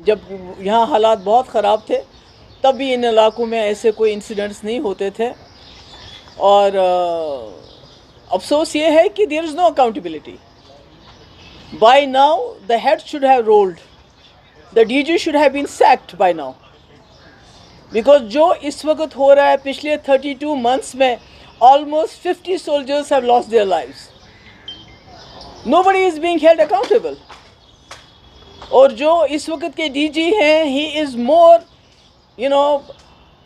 जब यहाँ हालात बहुत ख़राब थे तब भी इन इलाकों में ऐसे कोई इंसिडेंट्स नहीं होते थे। और अफसोस ये है कि there is no accountability. By now the head should have rolled, the DG should have been sacked by now, because जो इस वक्त हो रहा है, पिछले 32 मंथ्स में almost 50 soldiers have lost their lives. Nobody is being held accountable. और जो इस वक्त के डीजी हैं, he is more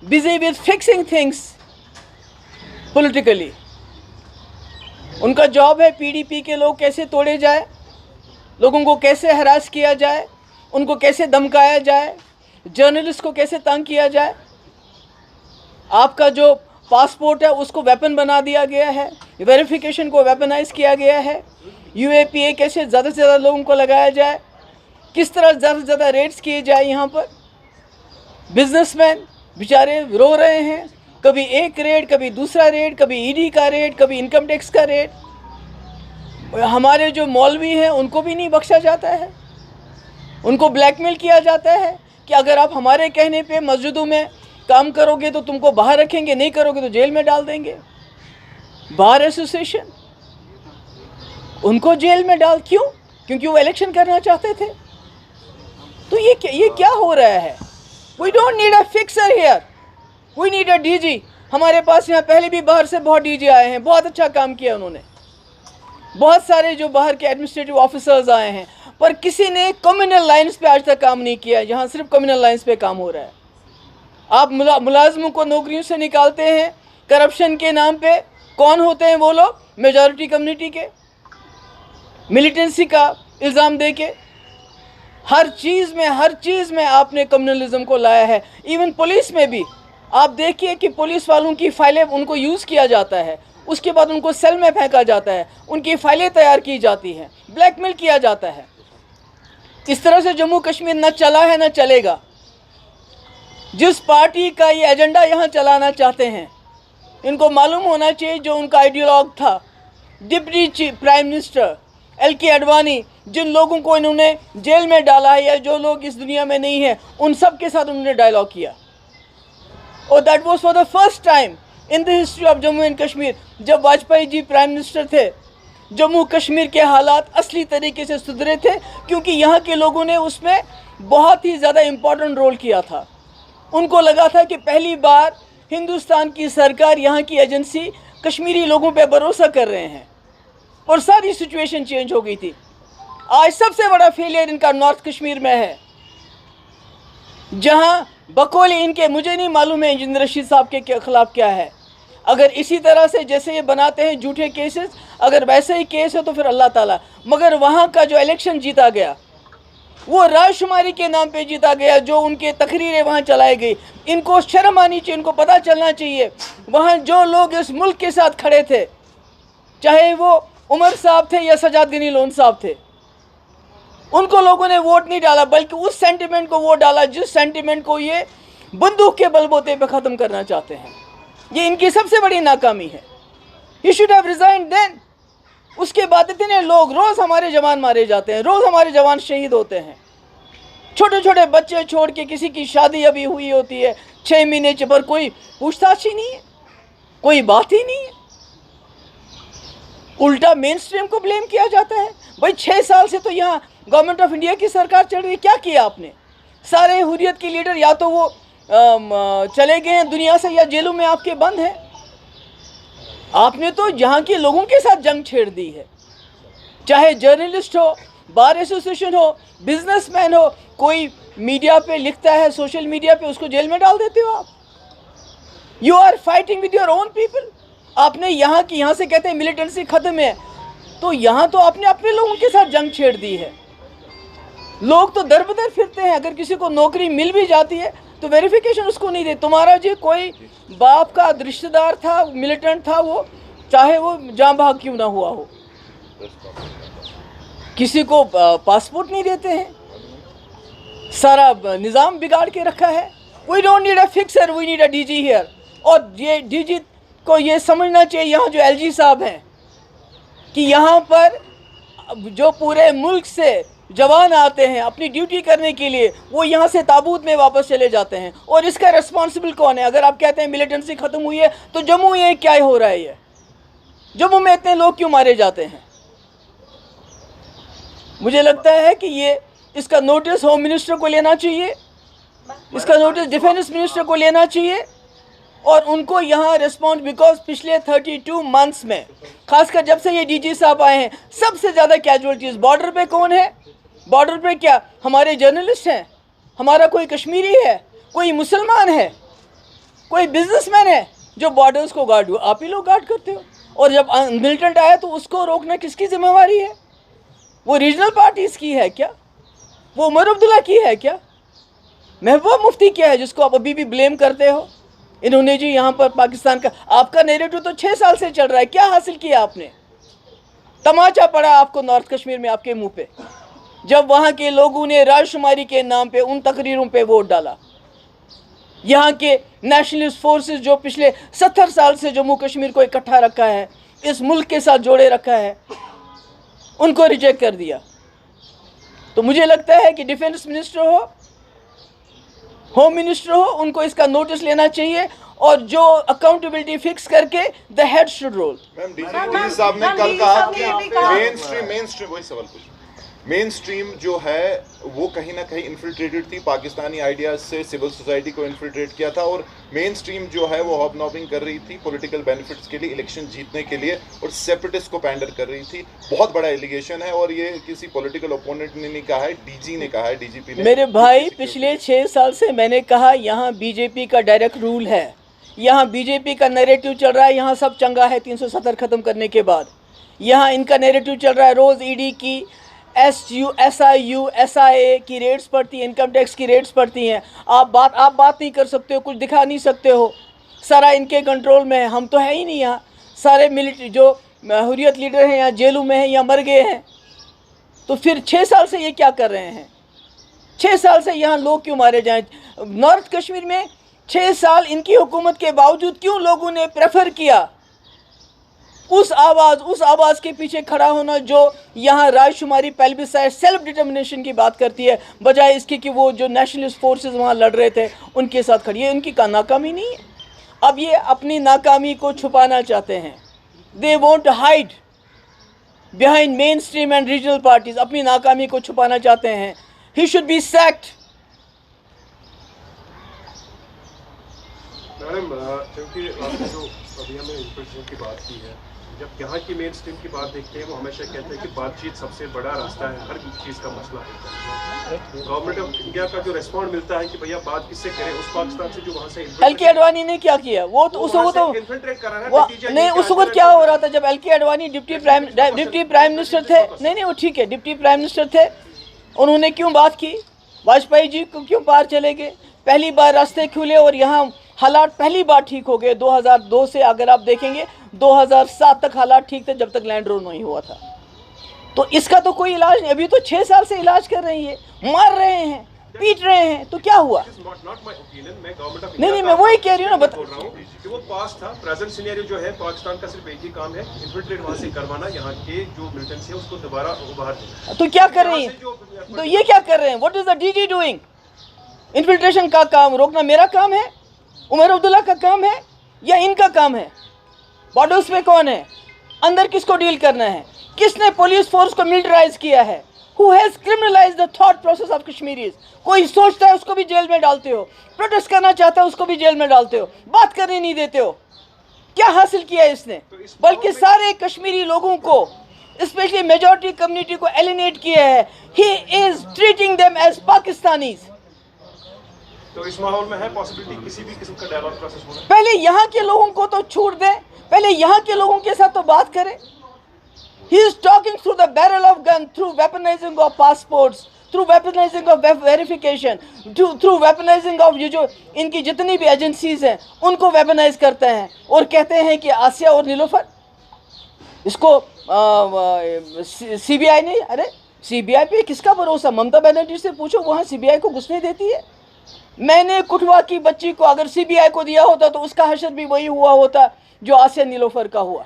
busy with fixing things politically. उनका जॉब है पीडीपी के लोग कैसे तोड़े जाए, लोगों को कैसे हरास किया जाए, उनको कैसे धमकाया जाए, जर्नलिस्ट को कैसे तंग किया जाए। आपका जो पासपोर्ट है उसको वेपन बना दिया गया है, वेरिफिकेशन को वेपनाइज किया गया है। यूएपीए कैसे ज़्यादा से ज़्यादा लोगों को लगाया जाए, किस तरह ज़्यादा से ज़्यादा रेड्स किए जाए। यहाँ पर बिजनेसमैन बेचारे रो रहे हैं, कभी एक रेड, कभी दूसरा रेड, कभी ईडी का रेड, कभी इनकम टैक्स का रेड। हमारे जो मौलवी हैं उनको भी नहीं बख्शा जाता है, उनको ब्लैकमेल किया जाता है कि अगर आप हमारे कहने पे मस्जिदों में काम करोगे तो तुमको बाहर रखेंगे, नहीं करोगे तो जेल में डाल देंगे। बार एसोसिएशन उनको जेल में डाल, क्यों? क्योंकि वो इलेक्शन करना चाहते थे। तो ये क्या हो रहा है? We don't need a fixer here, we need a DG. हमारे पास यहाँ पहले भी बाहर से बहुत डीजी आए हैं, बहुत अच्छा काम किया उन्होंने। बहुत सारे जो बाहर के एडमिनिस्ट्रेटिव ऑफिसर्स आए हैं, पर किसी ने कम्युनल लाइन्स पे आज तक काम नहीं किया है, जहाँ सिर्फ कम्युनल लाइन्स पे काम हो रहा है। आप मुलाजमों को नौकरियों से निकालते हैं करप्शन के नाम पे। कौन होते हैं वो लोग? मेजॉरिटी कम्युनिटी के, मिलिटेंसी का इल्ज़ाम दे के। हर चीज़ में आपने कम्युनलिज्म को लाया है। इवन पुलिस में भी आप देखिए कि पुलिस वालों की फाइलें, उनको यूज़ किया जाता है, उसके बाद उनको सेल में फेंका जाता है, उनकी फाइलें तैयार की जाती हैं, ब्लैकमेल किया जाता है। इस तरह से जम्मू कश्मीर न चला है न चलेगा। जिस पार्टी का ये एजेंडा यहाँ चलाना चाहते हैं, इनको मालूम होना चाहिए जो उनका आइडियोलॉग था, deputy prime minister LK Advani, जिन लोगों को इन्होंने जेल में डाला है या जो लोग इस दुनिया में नहीं हैं, उन सब के साथ उन्होंने डायलॉग किया। और that was for the first time in the history of Jammu and Kashmir. जब वाजपेयी जी प्राइम मिनिस्टर थे, जम्मू कश्मीर के हालात असली तरीके से सुधरे थे, क्योंकि यहाँ के लोगों ने उसमें बहुत ही ज़्यादा इम्पोर्टेंट रोल किया था। उनको लगा था कि पहली बार हिंदुस्तान की सरकार, यहाँ की एजेंसी कश्मीरी लोगों पे भरोसा कर रहे हैं, और सारी सिचुएशन चेंज हो गई थी। आज सबसे बड़ा फेलियर इनका नॉर्थ कश्मीर में है, जहाँ बकौल इनके, मुझे नहीं मालूम है इंजीनियर रशीद साहब के खिलाफ क्या है। अगर इसी तरह से जैसे ये बनाते हैं झूठे केसेस, अगर वैसे ही केस है तो फिर अल्लाह ताला। मगर वहाँ का जो इलेक्शन जीता गया वो रायशुमारी के नाम पे जीता गया, जो उनके तकरीरें वहाँ चलाई गई। इनको शर्म आनी चाहिए, इनको पता चलना चाहिए वहाँ जो लोग इस मुल्क के साथ खड़े थे, चाहे वो उमर साहब थे या सजाद गनी लोन साहब थे, उनको लोगों ने वोट नहीं डाला, बल्कि उस सेंटिमेंट को वोट डाला जिस सेंटिमेंट को ये बंदूक के बलबूते पे ख़त्म करना चाहते हैं। ये इनकी सबसे बड़ी नाकामी है। He should have resigned then. उसके बाद इतने लोग, रोज़ हमारे जवान मारे जाते हैं, रोज़ हमारे जवान शहीद होते हैं। छोटे छोटे बच्चे छोड़ के, किसी की शादी अभी हुई होती है 6 महीने पर कोई पूछताछ ही नहीं है, कोई बात ही नहीं है। उल्टा मेन स्ट्रीम को ब्लेम किया जाता है। भाई 6 साल से तो यहाँ गवर्नमेंट ऑफ इंडिया की सरकार चल रही है, क्या किया आपने? सारे हुर्रियत के लीडर या तो वो चले गए हैं दुनिया से या जेलों में आपके बंद हैं। आपने तो यहाँ के लोगों के साथ जंग छेड़ दी है। चाहे जर्नलिस्ट हो, बार एसोसिएशन हो, बिजनेसमैन हो, कोई मीडिया पे लिखता है, सोशल मीडिया पे, उसको जेल में डाल देते हो आप। You are fighting with your own people. आपने यहाँ से कहते हैं मिलिटेंसी खत्म है, तो यहाँ तो आपने अपने लोगों के साथ जंग छेड़ दी है। लोग तो दर बदर फिरते हैं, अगर किसी को नौकरी मिल भी जाती है तो वेरिफिकेशन उसको नहीं दे। तुम्हारा जी कोई बाप का रिश्तेदार था, मिलिटेंट था, वो चाहे वो जाँ भाग क्यों ना हुआ हो, किसी को पासपोर्ट नहीं देते हैं। सारा निज़ाम बिगाड़ के रखा है। We don't need a fixer, we need a DG here. और ये डीजी को ये समझना चाहिए, यहाँ जो LG साहब हैं, कि यहाँ पर जो पूरे मुल्क से जवान आते हैं अपनी ड्यूटी करने के लिए, वो यहाँ से ताबूत में वापस चले जाते हैं। और इसका रिस्पॉन्सिबल कौन है? अगर आप कहते हैं मिलिटेंसी ख़त्म हुई है तो जम्मू में क्या हो रहा है? ये जम्मू में इतने लोग क्यों मारे जाते हैं? मुझे लगता है कि ये इसका नोटिस होम मिनिस्टर को लेना चाहिए, इसका नोटिस डिफेंस मिनिस्टर को लेना चाहिए और उनको यहाँ रिस्पॉन्ड, बिकॉज पिछले 32 मंथ्स में, खासकर जब से ये डीजी साहब आए हैं, सबसे ज़्यादा कैजुअलिटीज़ बॉर्डर पे कौन है? बॉर्डर पे क्या हमारे जर्नलिस्ट हैं? हमारा कोई कश्मीरी है? कोई मुसलमान है? कोई बिजनेसमैन है जो बॉर्डर्स को गार्ड हुआ? आप ही लोग गार्ड करते हो। और जब मिलिटेंट आया तो उसको रोकना किसकी जिम्मेवारी है? वो रीजनल पार्टीज़ की है क्या? वो उमर अब्दुल्ला की है क्या? महबूबा मुफ्ती क्या है जिसको आप अभी भी ब्लेम करते हो? इन्होंने जी यहाँ पर पाकिस्तान का, आपका नैरेटिव तो 6 साल से चल रहा है, क्या हासिल किया आपने? तमाचा पड़ा आपको नॉर्थ कश्मीर में आपके मुंह पे, जब वहाँ के लोगों ने राजशुमारी के नाम पे उन तकरीरों पे वोट डाला। यहाँ के नेशनलिस्ट फोर्सेस जो पिछले 70 साल से जम्मू कश्मीर को इकट्ठा रखा है, इस मुल्क के साथ जोड़े रखा है, उनको रिजेक्ट कर दिया। तो मुझे लगता है कि डिफेंस मिनिस्टर हो, होम मिनिस्टर हो, उनको इसका नोटिस लेना चाहिए और जो अकाउंटेबिलिटी फिक्स करके the head should roll. Ma'am DG साहब ने कल कहा कि मेन स्ट्रीम जो है वो कहीं ना कहीं इन्फिल्ट्रेटेड थी, पाकिस्तानी आइडियाज से सिविल सोसाइटी को इन्फिल्ट्रेट किया था और मेन स्ट्रीम जो है वो हॉबनॉबिंग कर रही थी पॉलिटिकल बेनिफिट्स के लिए, इलेक्शन जीतने के लिए, और सेपरेटिस्ट को पैंडर कर रही थी। बहुत बड़ा एलिगेशन है और ये किसी पॉलिटिकल ओपोनेंट ने नहीं कहा है, डीजी ने कहा है, डीजीपी ने। मेरे भाई पिछले 6 साल से मैंने कहा यहाँ बीजेपी का डायरेक्ट रूल है, यहाँ बीजेपी का नैरेटिव चल रहा है, यहाँ सब चंगा है 370 ख़त्म करने के बाद। यहाँ इनका नैरेटिव चल रहा है, रोज़ ईडी की SIU SIA की रेट्स पड़ती हैं, इनकम टैक्स की रेट्स पड़ती हैं। आप बात नहीं कर सकते हो, कुछ दिखा नहीं सकते हो, सारा इनके कंट्रोल में है। हम तो है ही नहीं यहाँ, सारे मिलिट्री जो हुर्रियत लीडर हैं यहाँ जेलों में हैं या मर गए हैं। तो फिर 6 साल से ये क्या कर रहे हैं? 6 साल से यहाँ लोग क्यों मारे जाएं? नॉर्थ कश्मीर में 6 साल इनकी हुकूमत के बावजूद क्यों लोगों ने प्रेफर किया उस आवाज़ के पीछे खड़ा होना जो यहाँ राजशुमारी, पेल्बिसाइड, सेल्फ डिटर्मिनेशन की बात करती है, बजाय इसके कि वो जो नेशनलिस्ट फोर्सेस वहाँ लड़ रहे थे उनके साथ खड़ी है। उनकी नाकामी नहीं है, अब ये अपनी नाकामी को छुपाना चाहते हैं। They want to hide behind mainstream and regional parties, अपनी नाकामी को छुपाना चाहते हैं। He should be sacked. Madam क्योंकि आपने जो अभी हमें इन्फ्लेशन की बात की है, जब यहाँ की मेन स्ट्रीम की बात देखते हैं वो हमेशा कहते हैं कि बातचीत सबसे बड़ा रास्ता है, हर चीज़ का मसला होता है। गवर्नमेंट ऑफ इंडिया का जो रिस्पॉन्ड मिलता है कि भैया बात किससे करें, उस पाकिस्तान से जो वहाँ से LK अडवाणी ने क्या किया? वो तो उस वक्त नहीं, उस वक्त क्या हो रहा था जब LK Advani deputy prime minister थे? नहीं वो ठीक है, डिप्टी प्राइम मिनिस्टर थे, उन्होंने क्यों बात की? वाजपेयी जी को क्यों पार चले गए? पहली बार रास्ते खुले और यहाँ हालात पहली बार ठीक हो गए। 2002 से अगर आप देखेंगे 2007 तक हालात ठीक थे, जब तक लैंड रोल नहीं हुआ था। तो इसका तो कोई इलाज नहीं। अभी तो 6 साल से इलाज कर रही है, मार रहे हैं, पीट रहे हैं, तो क्या हुआ? नहीं मैं वही कह रही हूँ ना, बता कि वो पास था। प्रेजेंट सिनेरियो जो है पाकिस्तान का सिर्फ एक ही काम है, इन्फिल्ट्रेट वहाँ से करवाना, यहाँ के जो मिलिटेंट्स है उसको दोबारा उभार देना। तो क्या कर रही है? तो ये क्या कर रहे हैं? What is the DG doing? Infiltration का काम रोकना मेरा काम है, उमर अब्दुल्ला का काम है या इनका काम है? बॉर्डर्स में कौन है? अंदर किसको डील करना है? किसने पुलिस फोर्स को मिलिटराइज किया है? Who has criminalized the thought process of Kashmiris? कोई सोचता है उसको भी जेल में डालते हो, प्रोटेस्ट करना चाहता है उसको भी जेल में डालते हो, बात करने नहीं देते हो। क्या हासिल किया इसने? बल्कि सारे कश्मीरी लोगों को, स्पेशली मेजॉरिटी कम्युनिटी को एलिनेट किया है। He is treating them as Pakistanis। तो इस माहौल में है पॉसिबिलिटी किसी भी किस्म का डायलॉग प्रोसेस होना? पहले यहाँ के लोगों को तो छूट दें, पहले यहाँ के लोगों के साथ तो बात करें। He is talking through the barrel of gun, through weaponizing of passports, through weaponizing of verification, through weaponizing of ये जो इनकी जितनी भी एजेंसीज हैं उनको वेपनाइज करते हैं और कहते हैं कि आसिया और नीलोफर, इसको CBI ने, अरे CBI पे किसका भरोसा? ममता बनर्जी से पूछो, वहाँ CBI को घुसने देती है? मैंने कुठवा की बच्ची को अगर CBI को दिया होता तो उसका हशर भी वही हुआ होता जो आसिया नीलोफर का हुआ।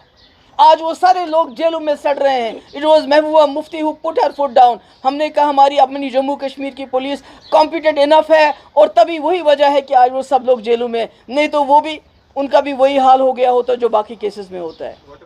आज वो सारे लोग जेलों में सड़ रहे हैं। It was Mehbooba Mufti who put her foot down. हमने कहा हमारी अपनी जम्मू कश्मीर की पुलिस कॉम्पिटेंट इनफ है, और तभी वही वजह है कि आज वो सब लोग जेलों में, नहीं तो वो भी, उनका भी वही हाल हो गया होता जो बाकी केसेस में होता है।